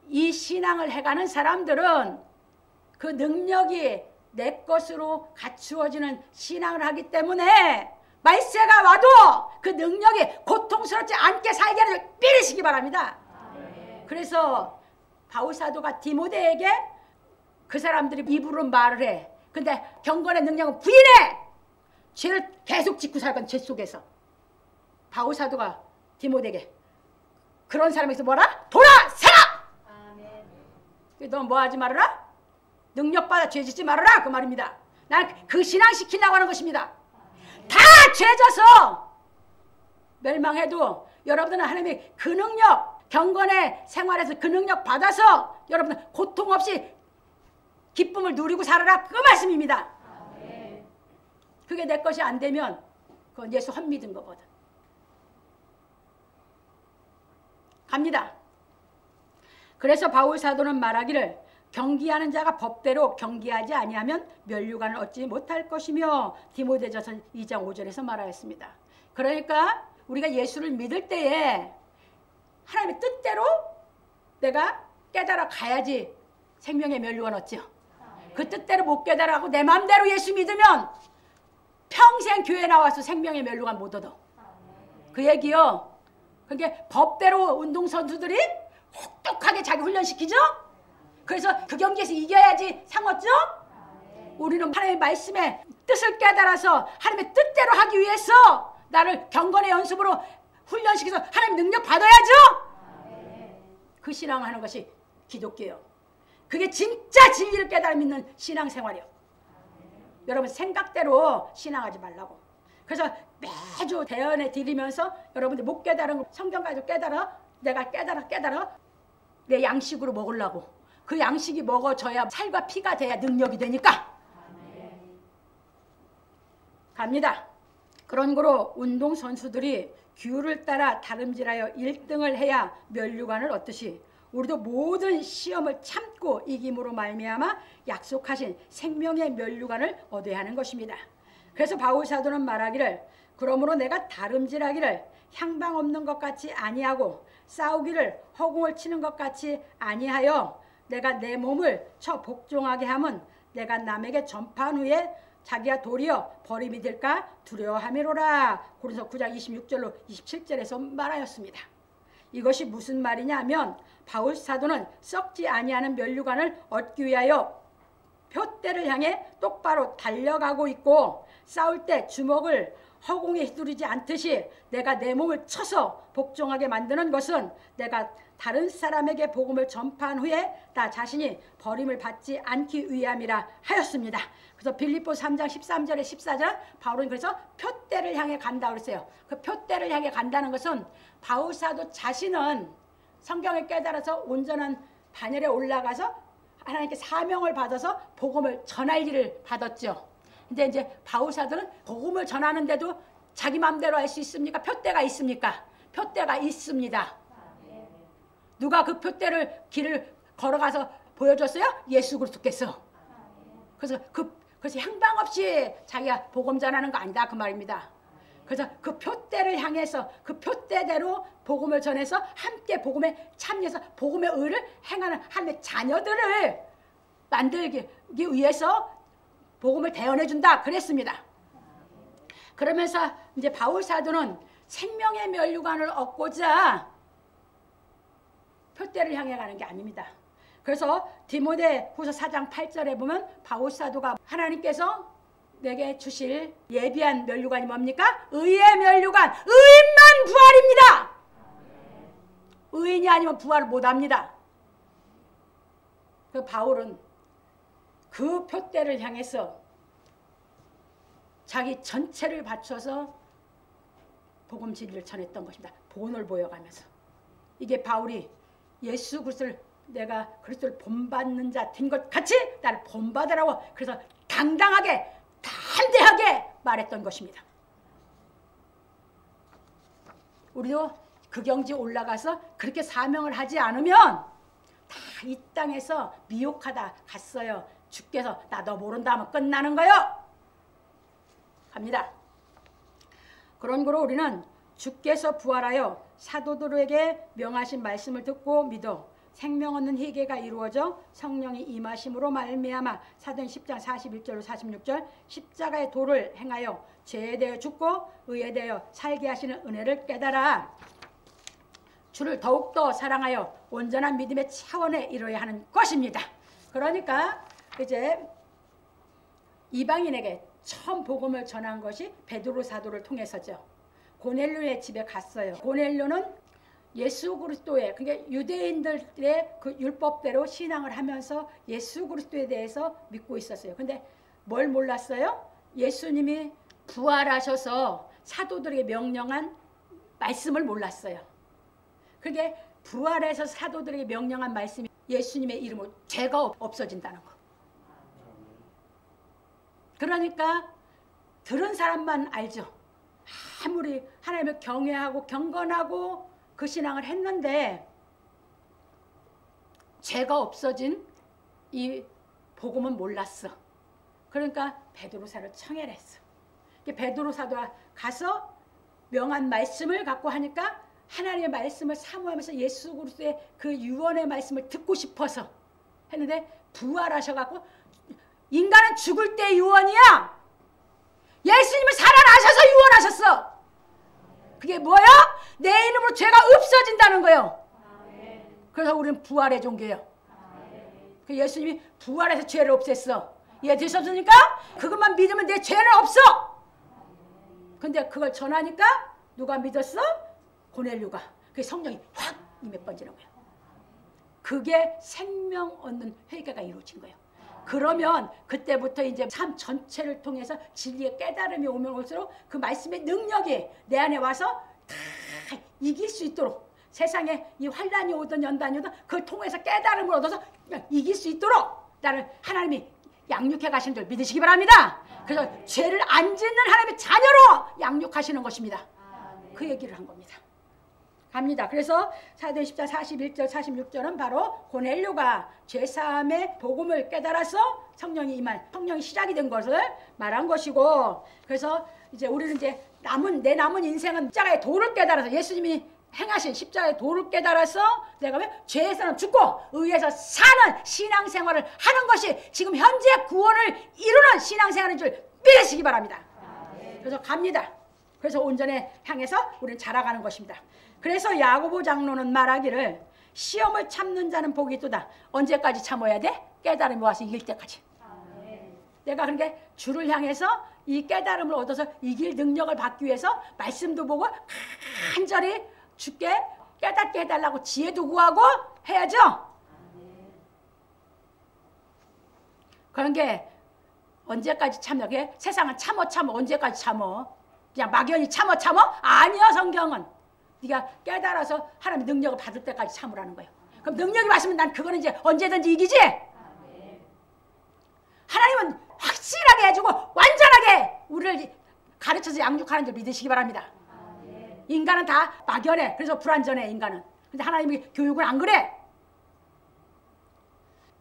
이 신앙을 해가는 사람들은 그 능력이 내 것으로 갖추어지는 신앙을 하기 때문에 말세가 와도 그 능력이 고통스럽지 않게 살게 하는 믿으시기 바랍니다. 그래서 바울 사도가 디모데에게 그 사람들이 입으로 말을 해. 근데 경건의 능력은 부인해. 죄를 계속 짓고 살건 죄 속에서. 바울 사도가 디모데에게 그런 사람에서 뭐라? 돌아서라! 너 뭐 하지 말아라? 능력받아 죄 짓지 말아라 그 말입니다. 난 그 신앙 시키려고 하는 것입니다. 다 죄져서 멸망해도 여러분들은 하나님의 그 능력, 경건의 생활에서 그 능력 받아서 여러분들 고통 없이 기쁨을 누리고 살아라. 그 말씀입니다. 그게 내 것이 안 되면 그건 예수 헛믿은 거거든. 갑니다. 그래서 바울 사도는 말하기를 경기하는 자가 법대로 경기하지 아니하면 면류관을 얻지 못할 것이며 디모데전서 2장 5절에서 말하였습니다. 그러니까 우리가 예수를 믿을 때에 하나님의 뜻대로 내가 깨달아 가야지 생명의 면류관 얻죠. 그 뜻대로 못 깨달아고 내 마음대로 예수 믿으면 평생 교회 나와서 생명의 면류관 못 얻어. 그 얘기요. 그게 법대로 운동선수들이 혹독하게 자기 훈련시키죠? 그래서 그 경기에서 이겨야지 상 얻죠? 우리는 하나님의 말씀의 뜻을 깨달아서 하나님의 뜻대로 하기 위해서 나를 경건의 연습으로 훈련시켜서 하나님 능력 받아야죠? 그 신앙을 하는 것이 기독교예요. 그게 진짜 진리를 깨달아 믿는 신앙생활이에요. 여러분 생각대로 신앙하지 말라고. 그래서 매주 대언해 드리면서 여러분들 못 깨달은 거 성경 가지고 깨달아. 내가 깨달아 내 양식으로 먹으려고. 그 양식이 먹어져야 살과 피가 돼야 능력이 되니까. 갑니다. 그런 거로 운동선수들이 규율을 따라 다름질하여 1등을 해야 면류관을 얻듯이 우리도 모든 시험을 참고 이김으로 말미암아 약속하신 생명의 면류관을 얻어야 하는 것입니다. 그래서 바울 사도는 말하기를 그러므로 내가 다름질하기를 향방 없는 것 같이 아니하고 싸우기를 허공을 치는 것 같이 아니하여 내가 내 몸을 쳐 복종하게 함은 내가 남에게 전파한 후에 자기가 도리어 버림이 될까 두려워함이로라. 고린도서 9장 26절로 27절에서 말하였습니다. 이것이 무슨 말이냐 하면 바울 사도는 썩지 아니하는 면류관을 얻기 위하여 표대를 향해 똑바로 달려가고 있고 싸울 때 주먹을 허공에 휘두르지 않듯이 내가 내 몸을 쳐서 복종하게 만드는 것은 내가 다른 사람에게 복음을 전파한 후에 나 자신이 버림을 받지 않기 위함이라 하였습니다. 그래서 빌립보 3장 13절에 14절 바울은 그래서 표대를 향해 간다 그랬어요. 그 표대를 향해 간다는 것은 바울 사도 자신은 성경을 깨달아서 온전한 반열에 올라가서 하나님께 사명을 받아서 복음을 전할 일을 받았죠. 근데 이제 바울 사도는 복음을 전하는데도 자기 마음대로 할 수 있습니까? 표대가 있습니까? 표대가 있습니다. 누가 그 표대를 길을 걸어가서 보여줬어요? 예수 그리스도께서. 그래서 향방 없이 자기가 복음 전하는 거 아니다 그 말입니다. 그래서 그 표대를 향해서 그 표대대로 복음을 전해서 함께 복음에 참여해서 복음의 의를 행하는 하나님의 자녀들을 만들기 위해서 복음을 대언해 준다 그랬습니다. 그러면서 이제 바울 사도는 생명의 면류관을 얻고자 표대를 향해 가는 게 아닙니다. 그래서 디모데후서 4장 8절에 보면 바울 사도가 하나님께서 내게 주실 예비한 면류관이 뭡니까? 의의 면류관. 의인만 부활입니다. 의인이 아니면 부활을 못합니다. 그 바울은 그 표대를 향해서 자기 전체를 바쳐서 복음 진리를 전했던 것입니다. 본을 보여가면서. 이게 바울이 예수 그리스도를 내가 그리스도를 본받는 자 된 것 같이 나를 본받으라고 그래서 당당하게 담대하게 말했던 것입니다. 우리도 그 경지에 올라가서 그렇게 사명을 하지 않으면 다 이 땅에서 미혹하다 갔어요. 주께서 나 너 모른다 하면 끝나는 거요. 갑니다. 그런 거로 우리는 주께서 부활하여 사도들에게 명하신 말씀을 듣고 믿어 생명 얻는 희개가 이루어져 성령이 임하심으로 말미암아 사도행 10장 41절로 46절 십자가의 도를 행하여 죄에 대하여 죽고 의에 대하여 살게 하시는 은혜를 깨달아 주를 더욱더 사랑하여 온전한 믿음의 차원에 이르러야 하는 것입니다. 그러니까 이제 이방인에게 처음 복음을 전한 것이 베드로 사도를 통해서죠. 고넬료의 집에 갔어요. 고넬료는 예수 그리스도의 그러니까 유대인들의 그 율법대로 신앙을 하면서 예수 그리스도에 대해서 믿고 있었어요. 근데 뭘 몰랐어요? 예수님이 부활하셔서 사도들에게 명령한 말씀을 몰랐어요. 그게 부활해서 사도들에게 명령한 말씀이 예수님의 이름으로 죄가 없어진다는 거. 그러니까 들은 사람만 알죠. 아무리 하나님을 경외하고 경건하고 그 신앙을 했는데 죄가 없어진 이 복음은 몰랐어. 그러니까 베드로사를 청해냈어. 베드로 사도가 가서 명한 말씀을 갖고 하니까 하나님의 말씀을 사모하면서 예수 그리스도의 그 유언의 말씀을 듣고 싶어서 했는데 부활하셔갖고 인간은 죽을 때 유언이야. 예수님은 살아나셔서 유언하셨어. 그게 뭐야? 내 이름으로 죄가 없어진다는 거예요. 그래서 우리는 부활의 종교예요. 그 예수님이 부활해서 죄를 없앴어. 이해되셨습니까? 그것만 믿으면 내 죄는 없어. 근데 그걸 전하니까 누가 믿었어? 고넬료가. 그 성령이 확 몇 번지는 거예요. 그게 생명 얻는 회개가 이루어진 거예요. 그러면 그때부터 이제 삶 전체를 통해서 진리의 깨달음이 오면 올수록 그 말씀의 능력이 내 안에 와서 다 이길 수 있도록, 세상에 이 환란이 오든 연단이 오든 그걸 통해서 깨달음을 얻어서 이길 수 있도록 나를 하나님이 양육해 가시는 줄 믿으시기 바랍니다. 그래서 죄를 안 짓는 하나님의 자녀로 양육하시는 것입니다. 그 얘기를 한 겁니다. 갑니다. 그래서 사도행 10장 41절 46절은 바로 고넬료가 죄사함의 복음을 깨달아서 성령이 임한, 성령이 시작이 된 것을 말한 것이고, 그래서 이제 우리는 이제 내 남은 인생은 십자가의 도를 깨달아서, 예수님이 행하신 십자가의 도를 깨달아서 내가 왜 죄에서는 죽고 의에서 사는 신앙생활을 하는 것이 지금 현재 구원을 이루는 신앙생활인 줄 믿으시기 바랍니다. 그래서 갑니다. 그래서 온전히 향해서 우리는 자라가는 것입니다. 그래서 야고보 장로는 말하기를 시험을 참는 자는 복이 있도다. 언제까지 참아야 돼? 깨달음이 와서 이길 때까지. 내가 그러니까 주를 향해서 이 깨달음을 얻어서 이길 능력을 받기 위해서 말씀도 보고 간절히 주께 깨닫게 해달라고 지혜도 구하고 해야죠. 그런 게 언제까지 참여? 세상은 참어 언제까지 참어? 그냥 막연히 참어? 아니요. 성경은 네가 깨달아서 하나님의 능력을 받을 때까지 참으라는 거예요. 그럼 능력이 왔으면 난 그거는 이제 언제든지 이기지. 하나님은 확실하게 해주고 완전하게 우리를 가르쳐서 양육하는 줄 믿으시기 바랍니다. 인간은 다 막연해. 그래서 불완전해 인간은. 근데 하나님이 교육을 안 그래.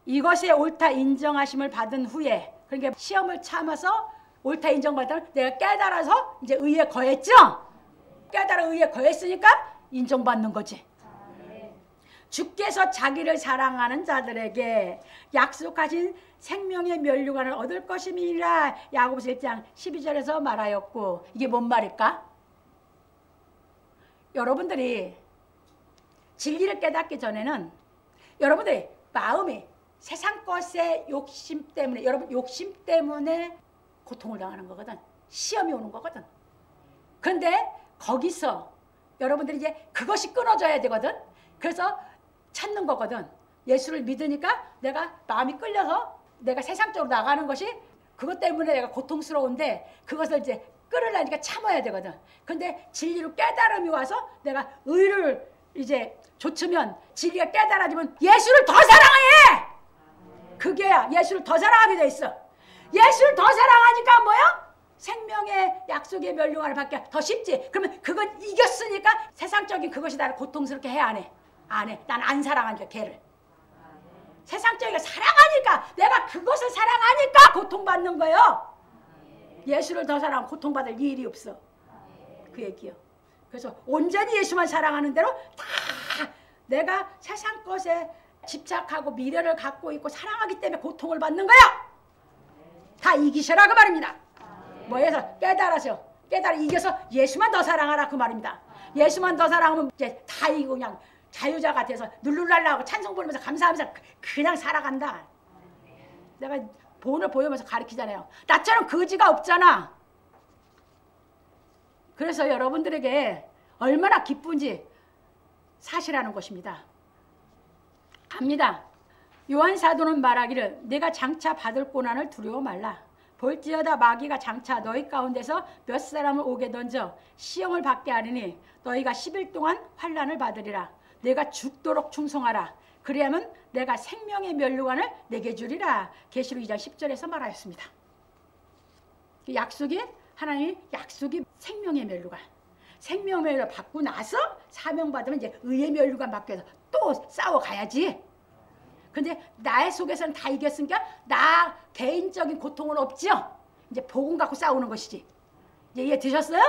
이것에 옳다 인정하심을 받은 후에, 그러니까 시험을 참아서 옳다 인정받은 내가 깨달아서 이제 의에 거했죠. 깨달아 의에 거했으니까 인정받는 거지. 주께서 자기를 사랑하는 자들에게 약속하신 생명의 면류관을 얻을 것임이라 야고보서 1장 12절에서 말하였고, 이게 뭔 말일까? 여러분들이 진리를 깨닫기 전에는 여러분들이 마음이 세상 것의 욕심 때문에, 여러분 욕심 때문에 고통을 당하는 거거든. 시험이 오는 거거든. 그런데 거기서 여러분들이 이제 그것이 끊어져야 되거든. 그래서 찾는 거거든. 예수를 믿으니까 내가 마음이 끌려서 내가 세상적으로 나가는 것이 그것 때문에 내가 고통스러운데 그것을 이제 끌으려니까 참아야 되거든. 근데 진리로 깨달음이 와서 내가 의를 이제 좇으면, 진리가 깨달아지면 예수를 더 사랑해. 그게 예수를 더 사랑하게 돼 있어. 예수를 더 사랑하니까 뭐야? 생명의 약속의 면류관을 받기 더 쉽지. 그러면 그걸 이겼으니까 세상적인 그것이 나를 고통스럽게 해, 안 해? 안 해. 난 안 사랑하니까 걔를. 세상적인 거 사랑하니까, 내가 그것을 사랑하니까 고통받는 거예요. 예수를 더 사랑하면 고통받을 일이 없어. 그 얘기요. 그래서 온전히 예수만 사랑하는 대로 다 내가 세상 것에 집착하고 미래를 갖고 있고 사랑하기 때문에 고통을 받는 거야. 다 이기셔라 그 말입니다. 뭐해서 깨달아 이겨서 예수만 더 사랑하라 그 말입니다. 예수만 더 사랑하면 이제 다 이기고 그냥 자유자가 돼서 룰루랄라하고 찬송 부르면서 감사하면서 그냥 살아간다. 내가 본을 보여면서 가르치잖아요. 나처럼 거지가 없잖아. 그래서 여러분들에게 얼마나 기쁜지 사실하는 것입니다. 갑니다. 요한 사도는 말하기를 내가 장차 받을 고난을 두려워 말라. 볼지어다 마귀가 장차 너희 가운데서 몇 사람을 오게 던져 시험을 받게 하리니 너희가 10일 동안 환난을 받으리라. 내가 죽도록 충성하라. 그리하면 내가 생명의 면류관을 내게 주리라. 계시록 2장 10절에서 말하였습니다. 그 약속이 하나님이 약속이 생명의 멸류관. 생명의 멸류관 받고 나서 사명받으면 이제 의의 멸류관 받기 위해서 또 싸워가야지. 근데 나의 속에서는 다 이겼으니까 나 개인적인 고통은 없죠. 이제 복음 갖고 싸우는 것이지. 이제 이해 되셨어요?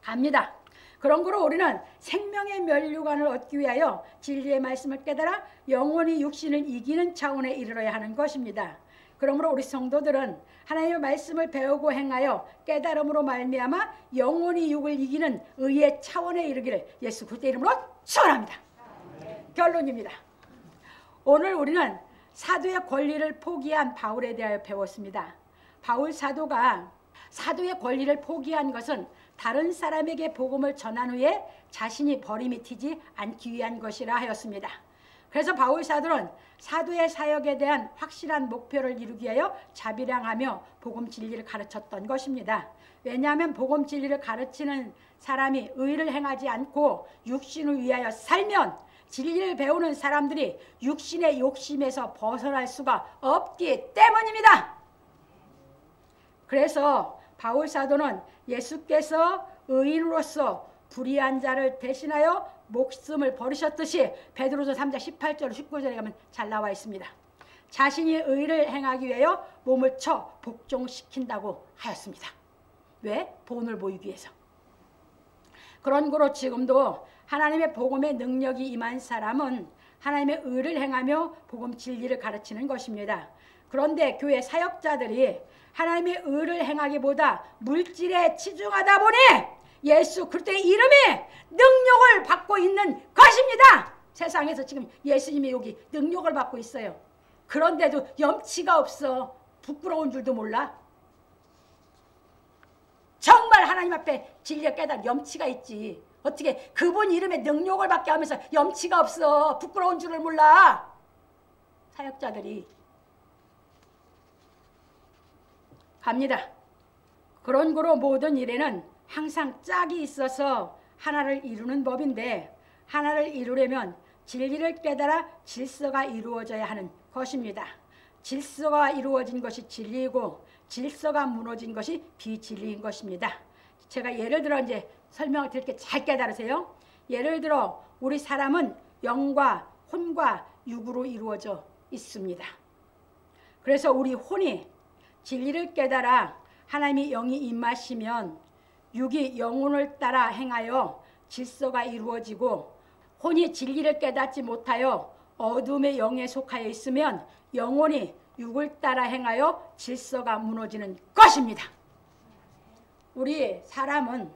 갑니다. 그런 거로 우리는 생명의 멸류관을 얻기 위하여 진리의 말씀을 깨달아 영원히 육신을 이기는 차원에 이르러야 하는 것입니다. 그러므로 우리 성도들은 하나님의 말씀을 배우고 행하여 깨달음으로 말미암아 영원히 육을 이기는 의의 차원에 이르기를 예수 그리스도의 이름으로 축원합니다. 결론입니다. 오늘 우리는 사도의 권리를 포기한 바울에 대하여 배웠습니다. 바울 사도가 사도의 권리를 포기한 것은 다른 사람에게 복음을 전한 후에 자신이 버림이 튀지 않기 위한 것이라 하였습니다. 그래서 바울 사도는 사도의 사역에 대한 확실한 목표를 이루기 위하여 자비량하며 복음 진리를 가르쳤던 것입니다. 왜냐하면 복음 진리를 가르치는 사람이 의를 행하지 않고 육신을 위하여 살면 진리를 배우는 사람들이 육신의 욕심에서 벗어날 수가 없기 때문입니다. 그래서 바울 사도는 예수께서 의인으로서 불의한 자를 대신하여 목숨을 버리셨듯이 베드로서 3장 18절 19절에 가면 잘 나와 있습니다. 자신이 의를 행하기 위하여 몸을 쳐 복종시킨다고 하였습니다. 왜? 본을 보이기 위해서. 그런 거로 지금도 하나님의 복음의 능력이 임한 사람은 하나님의 의를 행하며 복음 진리를 가르치는 것입니다. 그런데 교회 사역자들이 하나님의 의를 행하기보다 물질에 치중하다 보니 예수 그리스도의 이름이 능력을 받고 있는 것입니다. 세상에서 지금 예수님이 여기 능력을 받고 있어요. 그런데도 염치가 없어. 부끄러운 줄도 몰라. 정말 하나님 앞에 진리를 깨달은 염치가 있지. 어떻게 그분 이름에 능력을 받게 하면서 염치가 없어. 부끄러운 줄을 몰라. 사역자들이. 갑니다. 그런 거로 모든 일에는 항상 짝이 있어서 하나를 이루는 법인데 하나를 이루려면 진리를 깨달아 질서가 이루어져야 하는 것입니다. 질서가 이루어진 것이 진리이고 질서가 무너진 것이 비진리인 것입니다. 제가 예를 들어 이제 설명을 드릴게 잘 깨달으세요. 예를 들어 우리 사람은 영과 혼과 육으로 이루어져 있습니다. 그래서 우리 혼이 진리를 깨달아 하나님이 영이 임하시면 육이 영혼을 따라 행하여 질서가 이루어지고 혼이 진리를 깨닫지 못하여 어둠의 영에 속하여 있으면 영혼이 육을 따라 행하여 질서가 무너지는 것입니다. 우리 사람은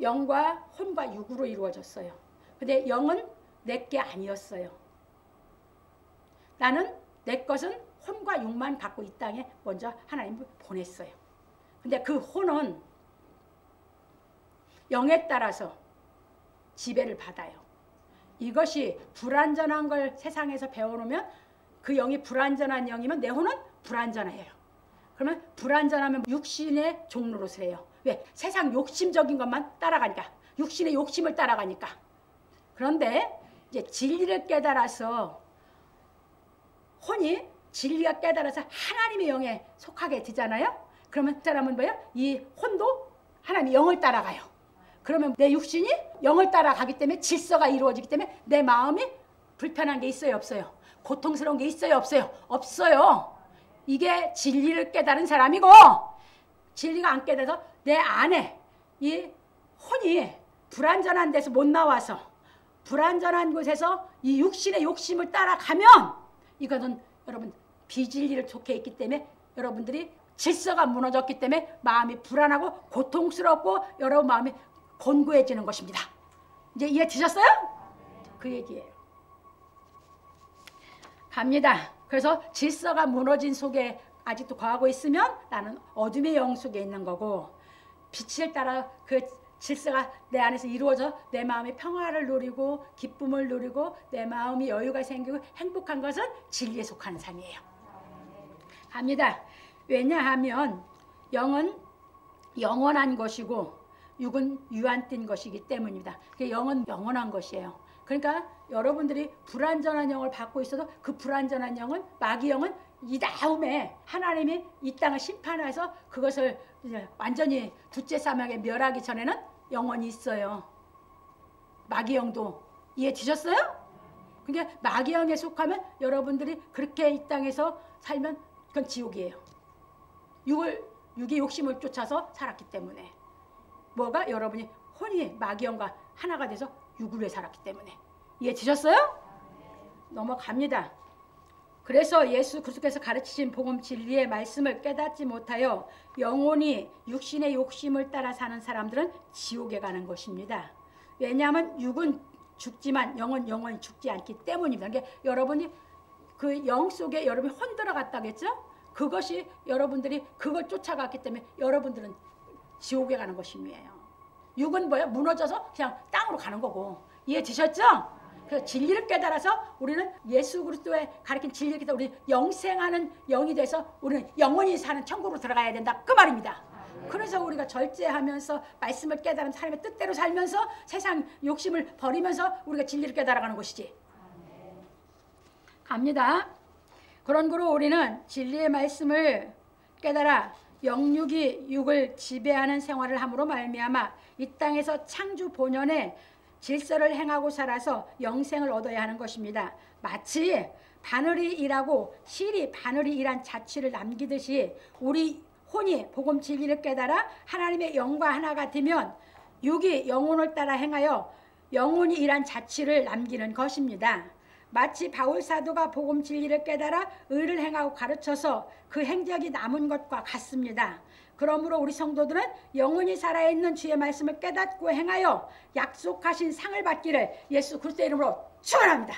영과 혼과 육으로 이루어졌어요. 근데 영은 내게 아니었어요. 나는 내 것은 혼과 육만 갖고 이 땅에 먼저 하나님을 보냈어요. 근데 그 혼은 영에 따라서 지배를 받아요. 이것이 불완전한 걸 세상에서 배워놓으면 그 영이 불완전한 영이면 내 혼은 불완전해요. 그러면 불완전하면 육신의 종로로서 해요. 왜? 세상 욕심적인 것만 따라가니까. 육신의 욕심을 따라가니까. 그런데 이제 진리를 깨달아서 혼이 진리가 깨달아서 하나님의 영에 속하게 되잖아요. 그러면 그 사람은 뭐예요? 이 혼도 하나님의 영을 따라가요. 그러면 내 육신이 영을 따라가기 때문에 질서가 이루어지기 때문에 내 마음이 불편한 게 있어요? 없어요? 고통스러운 게 있어요? 없어요? 없어요. 이게 진리를 깨달은 사람이고 진리가 안 깨달아서 내 안에 이 혼이 불완전한 데서 못 나와서 불완전한 곳에서 이 육신의 욕심을 따라가면 이거는 여러분 비진리를 속해 있기 때문에 여러분들이 질서가 무너졌기 때문에 마음이 불안하고 고통스럽고 여러분 마음이 곤고해지는 것입니다. 이제 이해 되셨어요? 그 얘기예요. 갑니다. 그래서 질서가 무너진 속에 아직도 거하고 있으면 나는 어둠의 영 속에 있는 거고 빛을 따라 그 질서가 내 안에서 이루어져 내 마음이 평화를 누리고 기쁨을 누리고 내 마음이 여유가 생기고 행복한 것은 진리에 속하는 삶이에요. 갑니다. 왜냐하면 영은 영원한 것이고 육은 유한된 것이기 때문입니다. 영은 영원한 것이에요. 그러니까 여러분들이 불완전한 영을 받고 있어도 그 불완전한 영은 마귀 영은 이 다음에 하나님이 이 땅을 심판해서 그것을 이제 완전히 둘째 사망에 멸하기 전에는 영원히 있어요. 마귀영도 이해되셨어요? 그러니까 마귀영에 속하면 여러분들이 그렇게 이 땅에서 살면 그건 지옥이에요. 육의 욕심을 쫓아서 살았기 때문에. 뭐가? 여러분이 혼이 마귀영과 하나가 돼서 육을 위해 살았기 때문에. 이해되셨어요? 넘어갑니다. 그래서 예수 그리스도께서 가르치신 복음 진리의 말씀을 깨닫지 못하여 영혼이 육신의 욕심을 따라 사는 사람들은 지옥에 가는 것입니다. 왜냐하면 육은 죽지만 영은 영원히 죽지 않기 때문입니다. 그러니까 여러분이 그 영 속에 여러분이 혼 들어갔다겠죠? 그것이 여러분들이 그걸 쫓아갔기 때문에 여러분들은 지옥에 가는 것입니다. 육은 뭐야? 무너져서 그냥 땅으로 가는 거고. 이해되셨죠? 그 진리를 깨달아서 우리는 예수 그리스도의 가르친 진리를 깨달아 우리 영생하는 영이 돼서 우리는 영원히 사는 천국으로 들어가야 된다. 그 말입니다. 그래서 우리가 절제하면서 말씀을 깨달은 하나님의 뜻대로 살면서 세상 욕심을 버리면서 우리가 진리를 깨달아가는 것이지. 갑니다. 그런 거로 우리는 진리의 말씀을 깨달아 영육이 육을 지배하는 생활을 함으로 말미암아 이 땅에서 창조 본연의 질서를 행하고 살아서 영생을 얻어야 하는 것입니다. 마치 바늘이 일하고 실이 바늘이 일한 자취를 남기듯이 우리 혼이 복음 진리를 깨달아 하나님의 영과 하나가 되면 육이 영혼을 따라 행하여 영혼이 일한 자취를 남기는 것입니다. 마치 바울 사도가 복음 진리를 깨달아 의를 행하고 가르쳐서 그 행적이 남은 것과 같습니다. 그러므로 우리 성도들은 영원히 살아있는 주의 말씀을 깨닫고 행하여 약속하신 상을 받기를 예수 그리스도의 이름으로 축원합니다.